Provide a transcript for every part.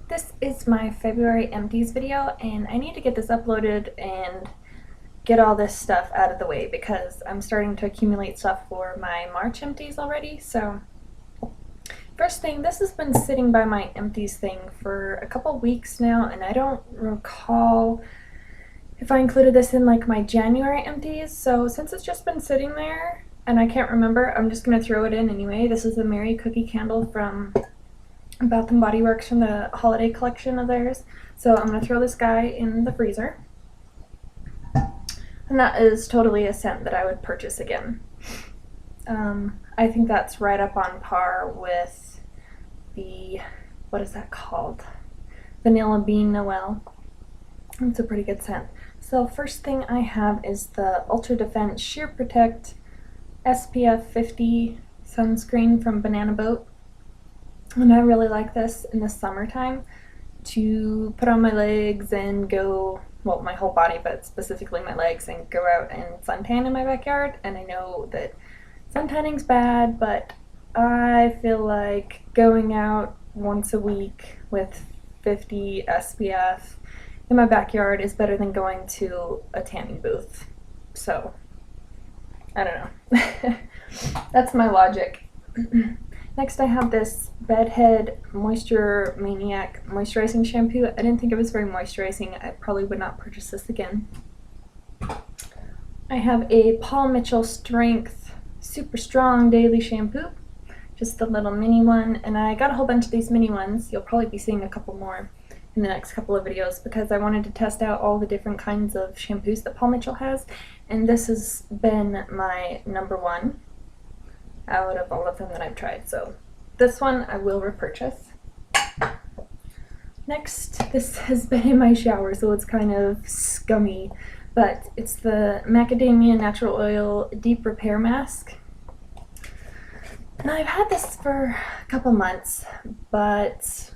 This is my February empties video, and I need to get this uploaded and get all this stuff out of the way because I'm starting to accumulate stuff for my March empties already. So first thing, this has been sitting by my empties thing for a couple weeks now, and I don't recall if I included this in like my January empties. So since it's just been sitting there and I can't remember, I'm just gonna throw it in anyway. This is a Mary Cookie candle from Bath & Body Works from the holiday collection of theirs. So I'm going to throw this guy in the freezer. And that is totally a scent that I would purchase again. I think that's right up on par with the, what is that called? Vanilla Bean Noel. It's a pretty good scent. So first thing I have is the Ultra Defense Sheer Protect SPF 50 sunscreen from Banana Boat. And I really like this in the summertime to put on my legs and go, well, my whole body, but specifically my legs, and go out and suntan in my backyard. And I know that suntanning's bad, but I feel like going out once a week with 50 SPF in my backyard is better than going to a tanning booth. So, I don't know. That's my logic. Next I have this Bedhead Moisture Maniac Moisturizing Shampoo. I didn't think it was very moisturizing. I probably would not purchase this again. I have a Paul Mitchell Strength Super Strong Daily Shampoo. Just the little mini one. And I got a whole bunch of these mini ones. You'll probably be seeing a couple more in the next couple of videos because I wanted to test out all the different kinds of shampoos that Paul Mitchell has. And this has been my #1 out of all of them that I've tried, so this one I will repurchase. Next, this has been in my shower, so it's kind of scummy, but it's the Macadamia Natural Oil Deep Repair Mask. And I've had this for a couple months, but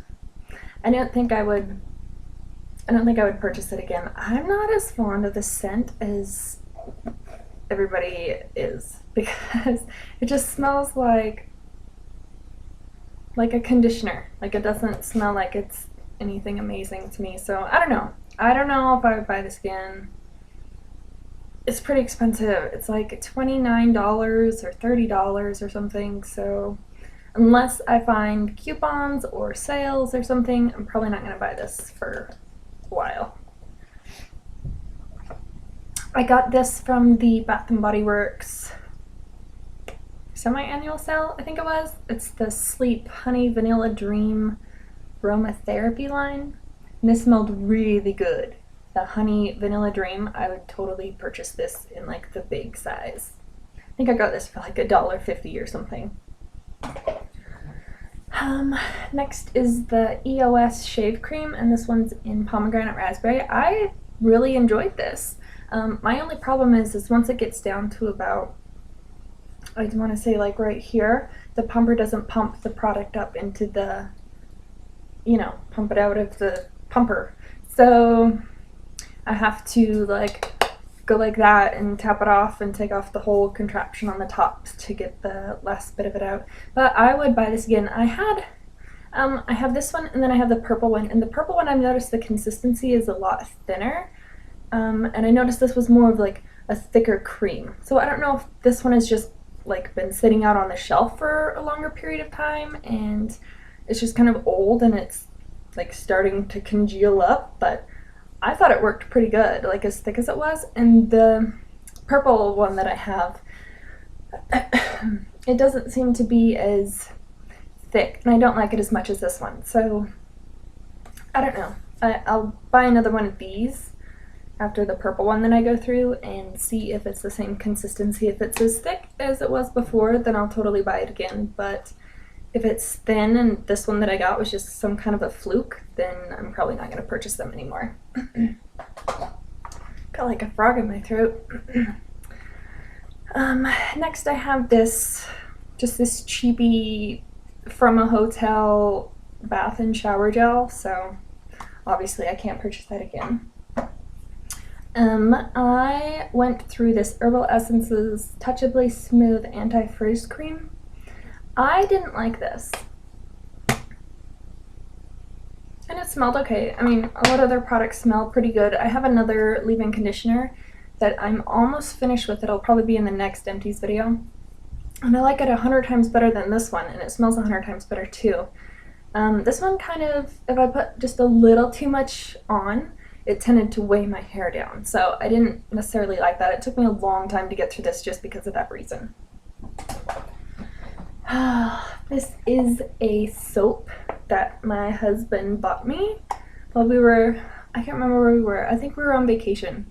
I don't think I would purchase it again. I'm not as fond of the scent as everybody is, because it just smells like a conditioner. Like, it doesn't smell like it's anything amazing to me. So I don't know if I would buy this again. It's pretty expensive. It's like $29 or $30 or something. So unless I find coupons or sales or something, I'm probably not going to buy this for a while. I got this from the Bath & Body Works semi-annual sale, I think it was. It's the Sleep Honey Vanilla Dream Aromatherapy line. And this smelled really good. The Honey Vanilla Dream, I would totally purchase this in like the big size. I think I got this for like $1.50 or something. Next is the EOS Shave Cream, and this one's in Pomegranate Raspberry. I really enjoyed this. My only problem is once it gets down to about, I want to say like right here, the pumper doesn't pump the product up into the, pump it out of the pumper. So I have to like go like that and tap it off and take off the whole contraption on the top to get the last bit of it out. But I would buy this again. I have this one, and then I have the purple one. And the purple one, I've noticed the consistency is a lot thinner. And I noticed this was more of like a thicker cream. So I don't know if this one has just like been sitting out on the shelf for a longer period of time and it's just kind of old and it's like starting to congeal up, but I thought it worked pretty good, like as thick as it was. And the purple one that I have, it doesn't seem to be as thick, and I don't like it as much as this one. So I don't know. I'll buy another one of these after the purple one that I go through and see if it's the same consistency. If it's as thick as it was before, then I'll totally buy it again. But if it's thin and this one that I got was just some kind of a fluke, then I'm probably not going to purchase them anymore. Got like a frog in my throat. Next I have this cheapy from a hotel bath and shower gel, so obviously I can't purchase that again. I went through this Herbal Essences Touchably Smooth Anti-Frizz Cream. I didn't like this. I it smelled okay. I mean, a lot of their products smell pretty good. I have another leave-in conditioner that I'm almost finished with. It'll probably be in the next Empties video. And I like it 100 times better than this one, and it smells 100 times better too. This one kind of, if I put just a little too much on, it tended to weigh my hair down. So I didn't necessarily like that. It took me a long time to get through this just because of that reason. This is a soap that my husband bought me while we were, I can't remember where we were. I think we were on vacation.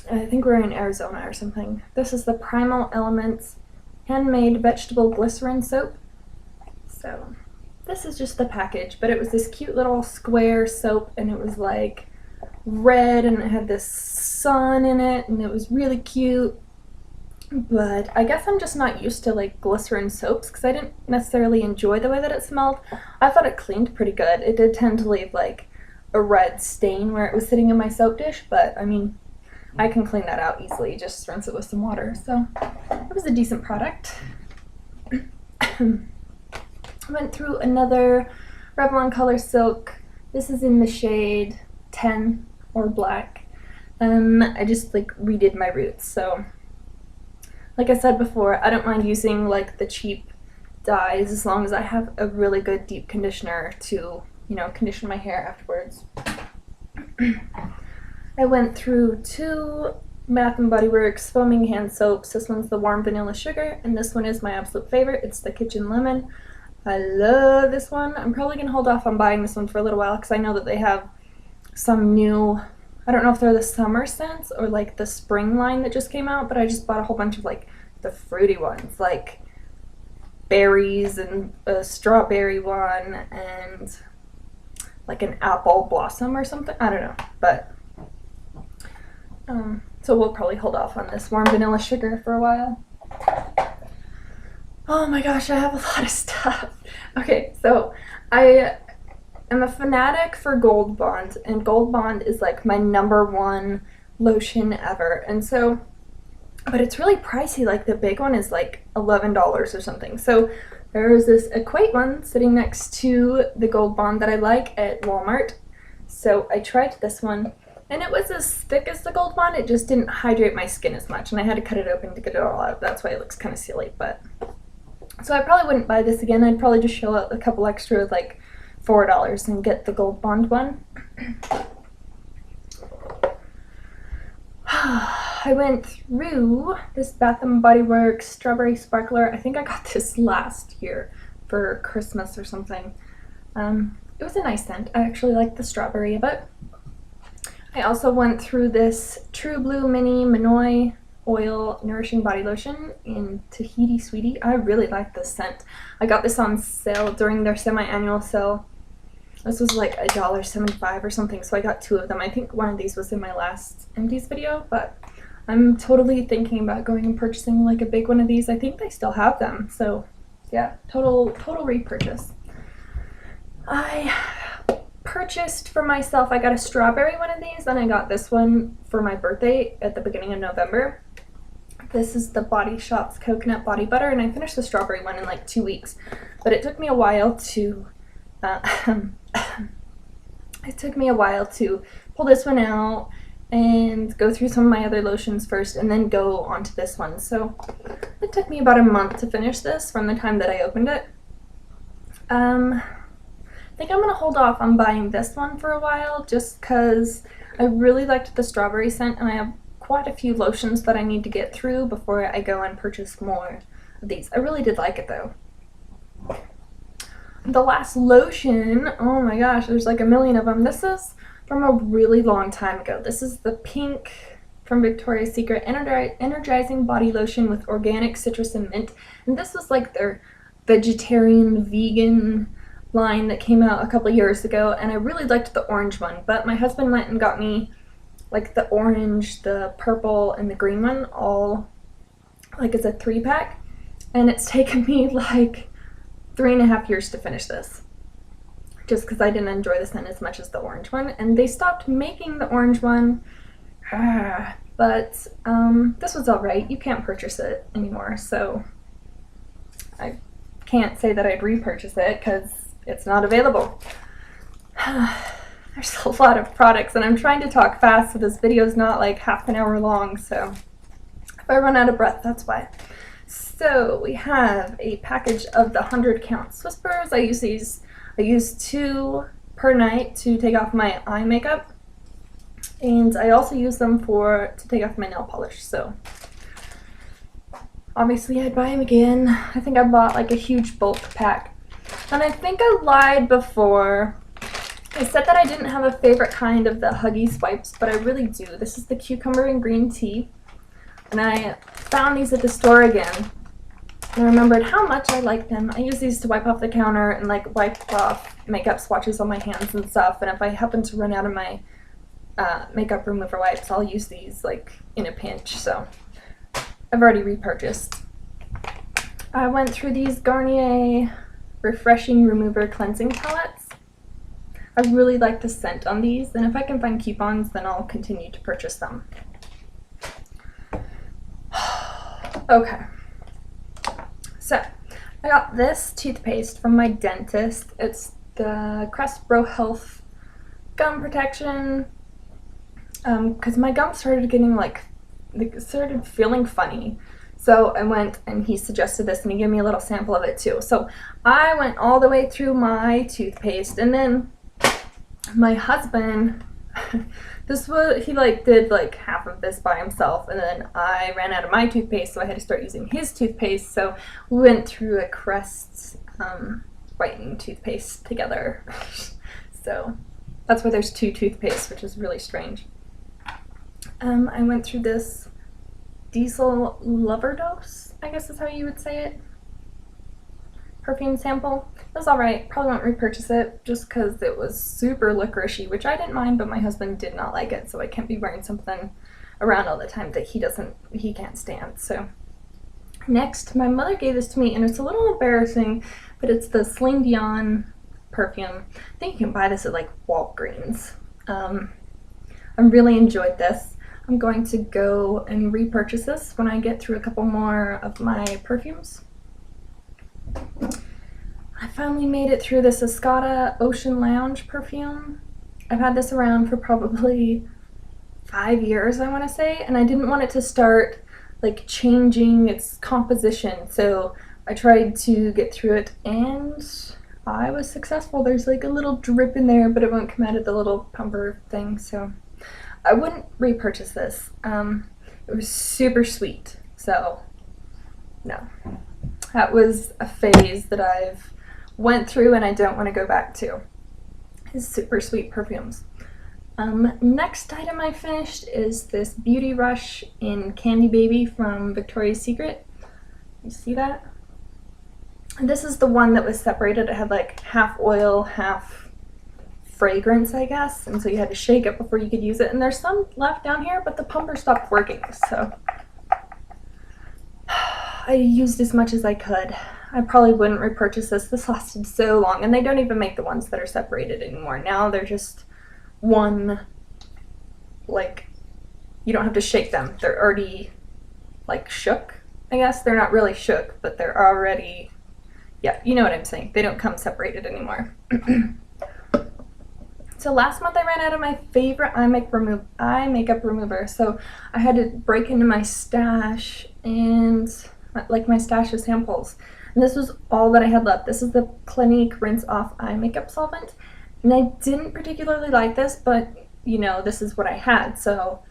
I think we were in Arizona or something. This is the Primal Elements Handmade Vegetable Glycerin Soap. So this is just the package, but it was this cute little square soap, and it was like red, and it had this sun in it, and it was really cute. But I guess I'm just not used to like glycerin soaps because I didn't necessarily enjoy the way that it smelled. I thought it cleaned pretty good. It did tend to leave like a red stain where it was sitting in my soap dish, but I mean, I can clean that out easily, just rinse it with some water. So it was a decent product. I went through another Revlon Color Silk. This is in the shade 10 or black. I just like redid my roots. So like I said before, I don't mind using like the cheap dyes as long as I have a really good deep conditioner to, you know, condition my hair afterwards. I went through two Bath & Body Works foaming hand soaps. This one's the Warm Vanilla Sugar, and this one is my absolute favorite. It's the Kitchen Lemon. I love this one. I'm probably going to hold off on buying this one for a little while because I know that they have some new, I don't know if they're the summer scents or like the spring line that just came out, but I just bought a whole bunch of like the fruity ones, like berries and a strawberry one and like an apple blossom or something. I don't know, but so we'll probably hold off on this Warm Vanilla Sugar for a while. Oh my gosh, I have a lot of stuff. Okay, so I am a fanatic for Gold Bond, and Gold Bond is like my #1 lotion ever. And so, but it's really pricey. Like the big one is like $11 or something. So there's this Equate one sitting next to the Gold Bond that I like at Walmart. So I tried this one, and it was as thick as the Gold Bond. It just didn't hydrate my skin as much, and I had to cut it open to get it all out. That's why it looks kind of silly, but so I probably wouldn't buy this again. I'd probably just shell out a couple extra, like $4, and get the Gold Bond one. I went through this Bath & Body Works Strawberry Sparkler. I think I got this last year for Christmas or something. It was a nice scent. I actually liked the strawberry of it. I also went through this True Blue Mini Minoy Oil Nourishing Body Lotion in Tahiti Sweetie. I really like this scent. I got this on sale during their semi-annual sale. This was like $1.75 or something, so I got 2 of them. I think one of these was in my last Empties video, but I'm totally thinking about going and purchasing like a big one of these. I think they still have them, so yeah, total repurchase. I purchased for myself, I got a strawberry one of these, and I got this one for my birthday at the beginning of November. This is the Body Shop's Coconut Body Butter, and I finished the strawberry one in like 2 weeks, but it took me a while to pull this one out and go through some of my other lotions first and then go onto this one. So it took me about a month to finish this from the time that I opened it. I think I'm going to hold off on buying this one for a while just because I really liked the strawberry scent, and I have quite a few lotions that I need to get through before I go and purchase more of these. I really did like it though. The last lotion, oh my gosh, there's like a million of them. This is from a really long time ago. This is the pink from Victoria's Secret Energizing Body Lotion with Organic Citrus and Mint. And this was like their vegetarian, vegan line that came out a couple years ago, and I really liked the orange one, but my husband went and got me like the orange, the purple, and the green one all like as a 3-pack, and it's taken me like 3.5 years to finish this just because I didn't enjoy the scent as much as the orange one, and they stopped making the orange one. But this was alright. You can't purchase it anymore, so I can't say that I'd repurchase it because it's not available. There's a lot of products, and I'm trying to talk fast so this video is not like half an hour long, so if I run out of breath, that's why. So we have a package of the 100 count Whispers. I use 2 per night to take off my eye makeup, and I also use them to take off my nail polish. So obviously I'd buy them again. I think I bought like a huge bulk pack, and I think I lied before. I said that I didn't have a favorite kind of the Huggy Swipes, but I really do. This is the cucumber and green tea, and I found these at the store again. I remembered how much I like them. I use these to wipe off the counter and like wipe off makeup swatches on my hands and stuff. And if I happen to run out of my makeup remover wipes, I'll use these like in a pinch. So I've already repurchased. I went through these Garnier Refreshing Remover Cleansing Palettes. I really like the scent on these, and if I can find coupons, then I'll continue to purchase them. Okay. So, I got this toothpaste from my dentist. It's the Crest Pro Health Gum Protection, because my gum started getting like, started feeling funny. So I went and he suggested this, and he gave me a little sample of it too. So I went all the way through my toothpaste, and then my husband, he like did like half of this by himself, and then I ran out of my toothpaste, so I had to start using his toothpaste. So we went through a Crest whitening toothpaste together. So that's why there's 2 toothpastes, which is really strange. I went through this Diesel Lover Dose, I guess is how you would say it, perfume sample. It was alright. Probably won't repurchase it just because it was super licoricey, which I didn't mind, but my husband did not like it, so I can't be wearing something around all the time that he can't stand. So next, my mother gave this to me, and it's a little embarrassing, but it's the Celine Dion perfume. I think you can buy this at like Walgreens. I really enjoyed this. I'm going to go and repurchase this when I get through a couple more of my perfumes. I finally made it through this Escada Ocean Lounge perfume. I've had this around for probably 5 years, I want to say, and I didn't want it to start like changing its composition, so I tried to get through it, and I was successful. There's like a little drip in there, but it won't come out of the little pumper thing, so I wouldn't repurchase this. It was super sweet, so no. That was a phase that I've went through and I don't want to go back to. It's super sweet perfumes. Next item I finished is this Beauty Rush in Candy Baby from Victoria's Secret. You see that? And this is the one that was separated. It had like half oil, half fragrance, I guess, and so you had to shake it before you could use it. And there's some left down here, but the pumper stopped working, so I used as much as I could. I probably wouldn't repurchase this. This lasted so long, and they don't even make the ones that are separated anymore. Now they're just one, like, you don't have to shake them. They're already like shook, I guess. They're not really shook, but they're already, yeah, you know what I'm saying. They don't come separated anymore. So last month I ran out of my favorite eye makeup remover, so I had to break into my stash and like my stash of samples. And this was all that I had left. This is the Clinique Rinse Off Eye Makeup Solvent. And I didn't particularly like this, but you know, this is what I had. So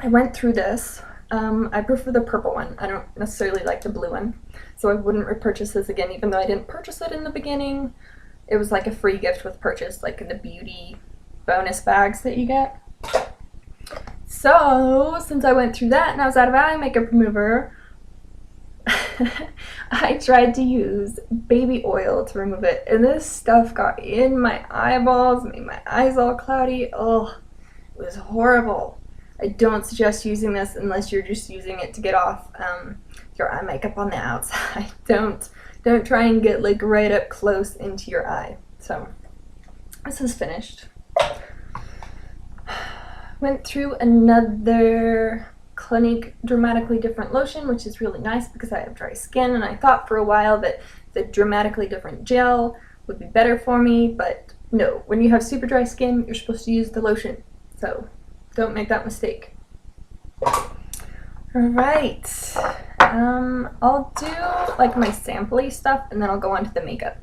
I went through this. I prefer the purple one. I don't necessarily like the blue one. So I wouldn't repurchase this again, even though I didn't purchase it in the beginning. It was like a free gift with purchase, like in the beauty bonus bags that you get. So, since I went through that and I was out of eye makeup remover, I tried to use baby oil to remove it, and this stuff got in my eyeballs, made my eyes all cloudy. Oh, it was horrible. I don't suggest using this unless you're just using it to get off your eye makeup on the outside. Don't try and get like right up close into your eye. So this is finished. Went through another Clinique Dramatically Different lotion, which is really nice because I have dry skin, and I thought for a while that the Dramatically Different gel would be better for me, but No, when you have super dry skin, you're supposed to use the lotion. So don't make that mistake. Alright. I'll do like my sampley stuff and then I'll go on to the makeup.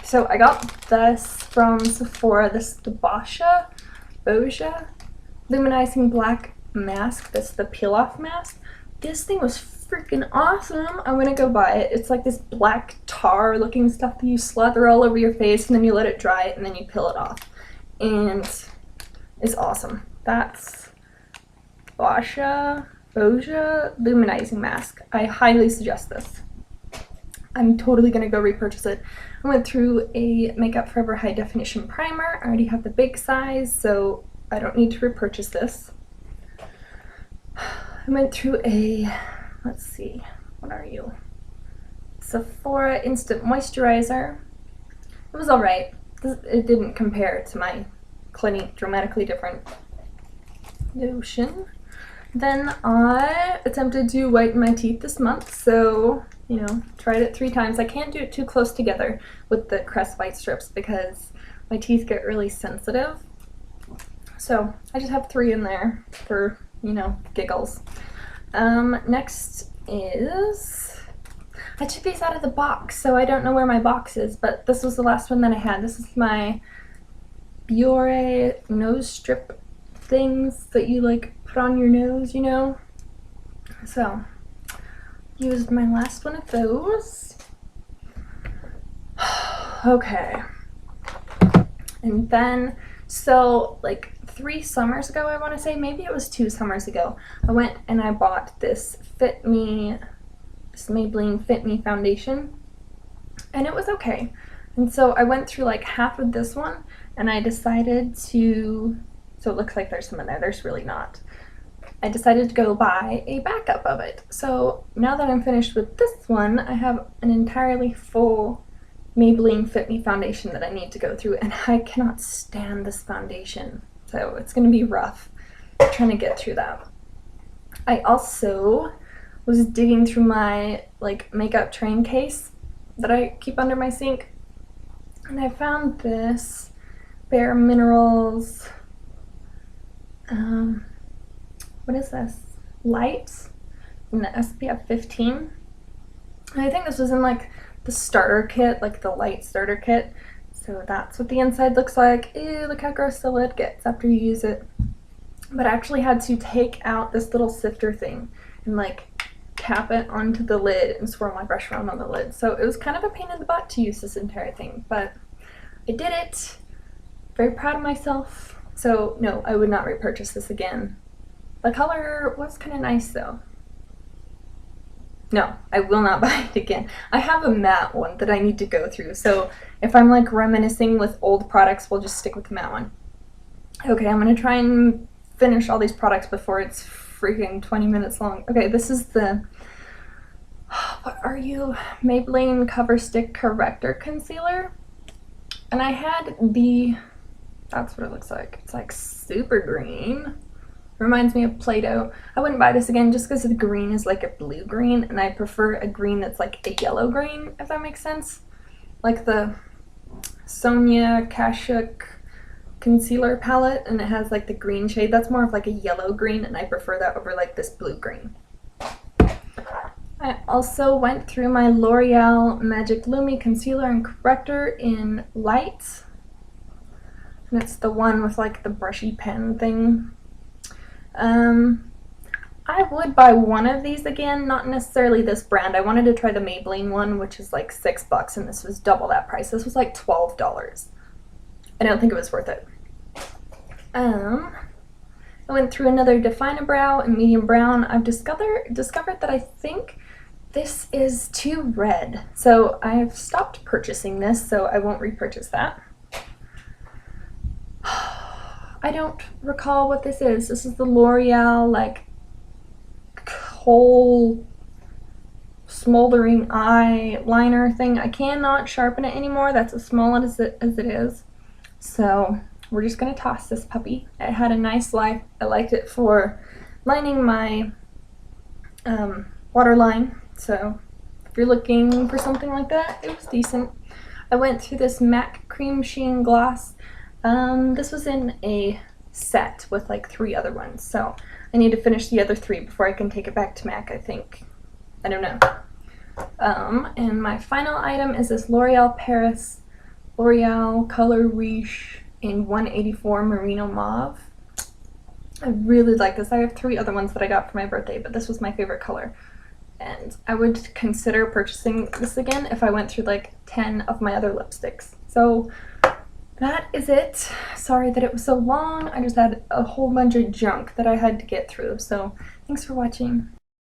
So I got this from Sephora, this is the Boja Luminizing Black Mask. That's the peel-off mask. This thing was freaking awesome. I'm gonna go buy it. It's like this black tar looking stuff that you slather all over your face and then you let it dry and then you peel it off. And it's awesome. That's Boja Luminizing Mask. I highly suggest this. I'm totally gonna go repurchase it. I went through a Makeup Forever High Definition Primer. I already have the big size, so I don't need to repurchase this. I went through a, let's see, what are you? Sephora Instant Moisturizer. It was alright. It didn't compare to my Clinique Dramatically Different lotion. Then I attempted to whiten my teeth this month, so, you know, tried it 3 times. I can't do it too close together with the Crest White strips because my teeth get really sensitive. So I just have 3 in there for, you know, giggles. Next is, I took these out of the box, so I don't know where my box is, but this was the last one that I had. This is my Biore nose strip things that you like put on your nose, you know. So used my last one of those. Okay. And then, so like 3 summers ago, I want to say, maybe it was 2 summers ago, I went and I bought this Maybelline Fit Me foundation, and it was okay. And so I went through like half of this one, and I decided to, so it looks like there's some in there, there's really not. I decided to go buy a backup of it. So now that I'm finished with this one, I have an entirely full Maybelline Fit Me foundation that I need to go through, and I cannot stand this foundation. So it's gonna be rough trying to get through that. I also was digging through my like makeup train case that I keep under my sink, and I found this Bare Minerals, what is this? Light in the SPF 15. And I think this was in like the starter kit, like the light starter kit. So that's what the inside looks like. Ew, look how gross the lid gets after you use it. But I actually had to take out this little sifter thing and like tap it onto the lid and swirl my brush around on the lid. So it was kind of a pain in the butt to use this entire thing, but I did it. Very proud of myself. So no, I would not repurchase this again. The color was kind of nice though. No, I will not buy it again. I have a matte one that I need to go through, so if I'm like reminiscing with old products, we'll just stick with the matte one. Okay, I'm gonna try and finish all these products before it's freaking 20 minutes long. Okay, this is the, what are you? Maybelline Cover Stick Corrector Concealer. And I had the, that's what it looks like. It's like super green. Reminds me of Play-Doh. I wouldn't buy this again just because the green is like a blue green, and I prefer a green that's like a yellow green, if that makes sense. Like the Sonia Kashuk concealer palette, and it has like the green shade. That's more of like a yellow green, and I prefer that over like this blue green. I also went through my L'Oreal Magic Lumi Concealer and Corrector in Light. And it's the one with like the brushy pen thing. I would buy one of these again, not necessarily this brand. I wanted to try the Maybelline one, which is like $6, and this was double that price. This was like $12. I don't think it was worth it. I went through another Define-A-Brow in medium brown. I've discovered that I think this is too red. So I've stopped purchasing this, so I won't repurchase that. I don't recall what this is. This is the L'Oreal like whole smoldering eye liner thing. I cannot sharpen it anymore. That's as small as it is. So we're just gonna toss this puppy. It had a nice life. I liked it for lining my waterline. So if you're looking for something like that, it was decent. I went through this MAC Cream Sheen gloss. This was in a set with like 3 other ones, so I need to finish the other 3 before I can take it back to MAC, I think. I don't know. And my final item is this L'Oreal Paris L'Oreal Color Riche in 184 Merino Mauve. I really like this. I have 3 other ones that I got for my birthday, but this was my favorite color. And I would consider purchasing this again if I went through like 10 of my other lipsticks. So that is it. Sorry that it was so long. I just had a whole bunch of junk that I had to get through. So thanks for watching.